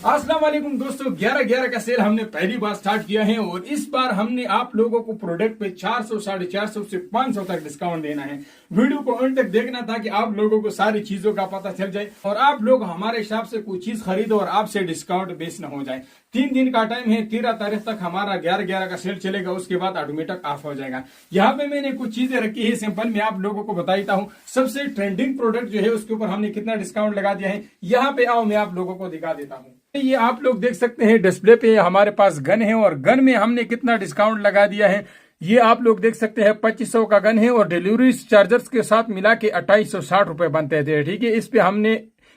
अस्सलाम वालेकुम दोस्तों, 11/11 का सेल हमने पहली बार स्टार्ट किया है और इस बार हमने आप लोगों को प्रोडक्ट पे 400, 450 से 500 तक डिस्काउंट देना है। वीडियो को अंत तक देखना ताकि आप लोगों को सारी चीजों का पता चल जाए और आप लोग हमारे हिसाब से कोई चीज खरीदो और आपसे डिस्काउंट बेस न हो जाए। 3 दिन का टाइम है, 13 तारीख तक हमारा 11/11 का सेल चलेगा, उसके बाद ऑटोमेटिक ऑफ हो जाएगा। यहाँ पे मैंने कुछ चीजें रखी है, सिंपल मैं आप लोगों को बताता हूँ। सबसे ट्रेंडिंग प्रोडक्ट जो है उसके ऊपर हमने कितना डिस्काउंट लगा दिया है, यहाँ पे आओ मैं आप लोगों को दिखा देता हूँ। ये आप लोग देख सकते हैं डिस्प्ले पे हमारे पास गन है और गन में हमने कितना डिस्काउंट लगा दिया है ये आप लोग देख सकते हैं। 2500 का गन है और डिलीवरी चार्जर्स के साथ मिला के 2860 रुपए बनते थे। ठीक है, इस पे हमने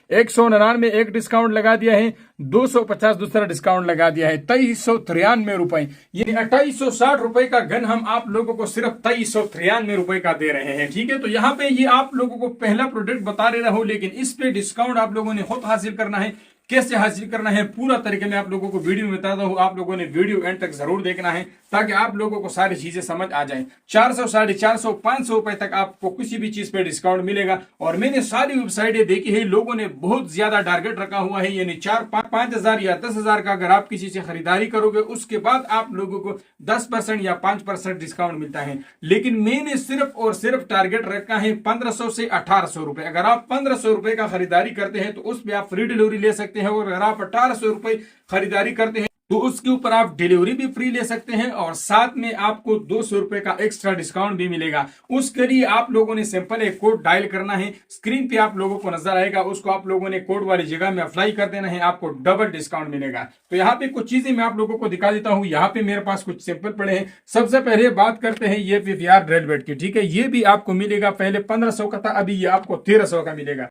199 एक डिस्काउंट लगा दिया है, 250 दूसरा डिस्काउंट लगा दिया है, 2393 रुपए। ये 2860 रुपए का गन हम आप लोगों को सिर्फ 2393 रुपए का दे रहे हैं। ठीक है, तो यहाँ पे ये आप लोगों को पहला प्रोडक्ट बता रहा हूँ, लेकिन इस पे डिस्काउंट आप लोगों ने खुद हासिल करना है। कैसे हासिल करना है पूरा तरीके में आप लोगों को वीडियो में बताता हूँ। आप लोगों ने वीडियो एंड तक जरूर देखना है ताकि आप लोगों को सारी चीजें समझ आ जाए। 400, 450, 500 रुपए तक आपको किसी भी चीज पे डिस्काउंट मिलेगा। और मैंने सारी वेबसाइटें देखी है, लोगों ने बहुत ज्यादा टारगेट रखा हुआ है, यानी 4-5 हजार या 10,000 का अगर आप किसी से खरीदारी करोगे उसके बाद आप लोगों को 10% या 5% डिस्काउंट मिलता है। लेकिन मैंने सिर्फ और सिर्फ टारगेट रखा है 1500 से 1800 रुपए। अगर आप 1500 रुपए का खरीदारी करते हैं तो उस पर आप फ्री डिलीवरी ले सकते हैं और अगर आप 1800 रुपए खरीदारी करते हैं तो उसके ऊपर आप डिलीवरी भी फ्री ले सकते हैं और साथ में आपको 200 रुपए का एक्स्ट्रा डिस्काउंट भी मिलेगा। उसके लिए आप लोगों ने सिंपल एक कोड डायल करना है, स्क्रीन पे आप लोगों को नजर आएगा, उसको आप लोगों ने कोड वाली जगह में अप्लाई कर देना है, आपको डबल डिस्काउंट मिलेगा। तो यहाँ पे कुछ चीजें मैं आप लोगों को दिखा देता हूँ। यहाँ पे मेरे पास कुछ सिंपल पड़े हैं। सबसे पहले बात करते हैं ये पीवीआर रेड बेड की। ठीक है, ये भी आपको मिलेगा, पहले 1500 का था, अभी ये आपको 1300 का मिलेगा।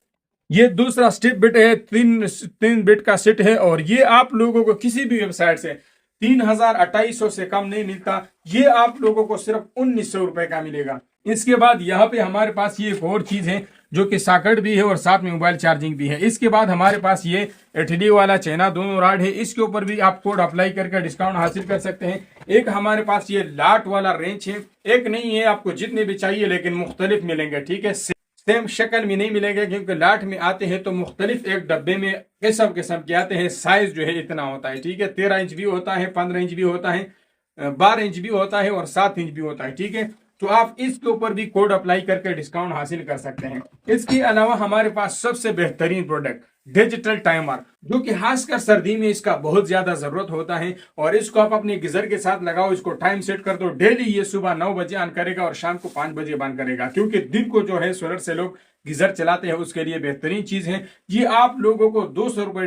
ये दूसरा स्टिप बिट है, तीन बिट का सेट है और ये आप लोगों को किसी भी वेबसाइट से 3200 से कम नहीं मिलता। ये आप लोगों को सिर्फ 1900 रुपए का मिलेगा। इसके बाद यहाँ पे हमारे पास ये एक और चीज है जो कि सॉकेट भी है और साथ में मोबाइल चार्जिंग भी है। इसके बाद हमारे पास ये एचडी वाला चाइना दोनों राड है, इसके ऊपर भी आप कोड अप्लाई करके डिस्काउंट हासिल कर सकते हैं। एक हमारे पास ये लाट वाला रेंच है, एक नहीं है, आपको जितने भी चाहिए लेकिन मुख्तलिफ मिलेंगे। ठीक है, सेम शक्ल में नहीं मिलेगा क्योंकि लाट में आते हैं तो मुख्तलिफ एक डब्बे में किस्म के आते हैं। साइज जो है इतना होता है। ठीक है, 13 इंच भी होता है, 15 इंच भी होता है, 12 इंच भी होता है और 7 इंच भी होता है। ठीक है, तो आप इसके ऊपर भी कोड अप्लाई करके डिस्काउंट हासिल कर सकते हैं। इसके अलावा हमारे पास सबसे बेहतरीन प्रोडक्ट डिजिटल टाइमर, जो कि खासकर सर्दी में इसका बहुत ज्यादा जरूरत होता है और इसको आप अपने गीजर के साथ लगाओ, इसको टाइम सेट कर दो। डेली ये सुबह 9 बजे ऑन करेगा और शाम को 5 बजे बंद करेगा, क्योंकि दिन को जो है सोलर से लोग गीजर चलाते हैं, उसके लिए बेहतरीन चीज है। ये आप लोगों को 200 रुपए